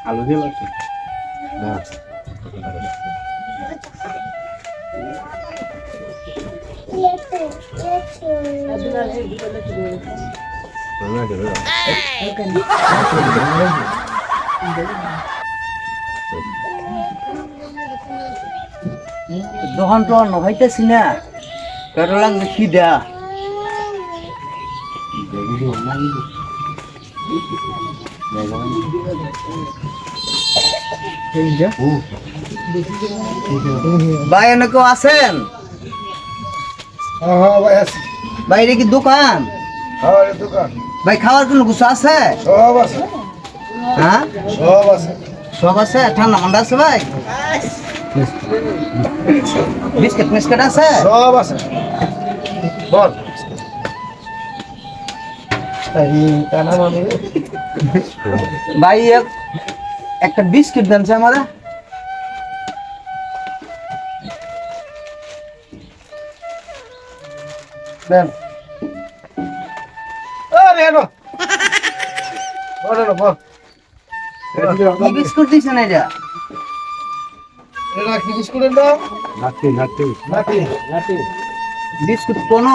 আলু দিয়ে লাগছে না দোকান তো নভাইতেছি না পেট্রোল কি দেয়া ভাই এনে কেউ আছেন? বাইরে কি দোকান? ভাই খাওয়ার কোনো কিছু আছে? হ্যাঁ সব আছে। ঠান্ডা মান্ডা আছে ভাই? বিস্কিট মিস্কিট আছে? সব আছে বল ভাই একটা বিস্কিট দেন আমাদের। দেন আরে এনো বল বল কি বিস্কুট দিছেন এটা? এটা কি বিস্কুটের নাম? নাতি নাতি নাতি নাতি বিস্কুট কোন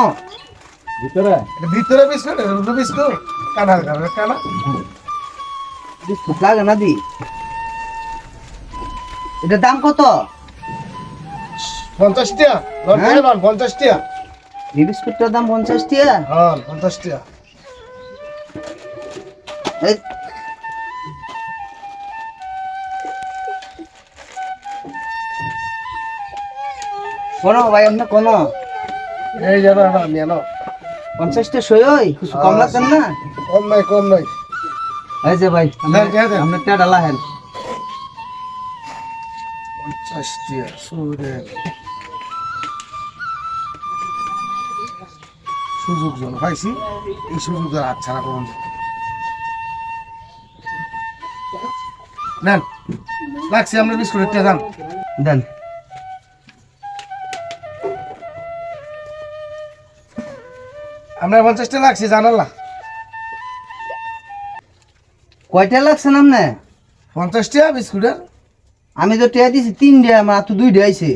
ভিতরে ভিতরে বিস্কুট রুটি বিস্কুট কানা কানা কানা বিস্কুট লাগে না দি? এটার দাম কত? 50 টাকা হ্যাঁ? 50 টাকা এই বিস্কুটটার দাম 50 টাকা? হ্যাঁ 50 টাকা এই কোন ভাই আপনি কোন এই জানো না আমি জানো 50 টা সই হই কিছু কম লাগছেন না? কম নাই এই যে ভাই দেন, দেন। আপনি টা ডালা হেন 50 টাকা সুরে সুযোগ জন পাইছি এই সুযোগ আর আচ্ছা না করুন নেন লাগছে আমরা বিস্কুটের টাকা দাম দেন। আমরা 50 টাকা লাগছে জানালা কয়টা লাগছেন আপনি? 50 টাকা বিস্কুটের আমি তো টিয়া দিছি 3 টাকা, আমার তো 2 টাকা আইছে।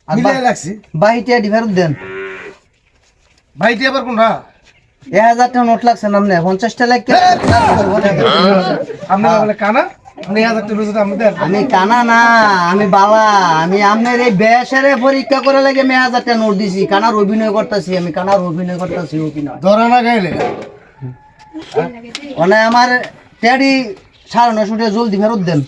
আর মিলাই লাগছে বাকি টিয়া ফেরত দেন। ভাইটি আবার কোনটা 1000 টাকা নোট লাগছে না আপনি 50 টাকা লাগছে। আপনি বলে কানা আপনি 1000 টাকা বেশি আপনি দেন আমি কানা না, আমি বাবা। আমি আপনার এই বেসারে পরীক্ষা করে লাগে আমি 1000 টাকা নোট দিছি। কানার অভিনয় করতেছি, আমি কানার অভিনয় করতেছি। অভিনয় ধরা না গাইলে মানে আমার ট্যাডি 9:30 টাকা জলদি ফেরত দেন।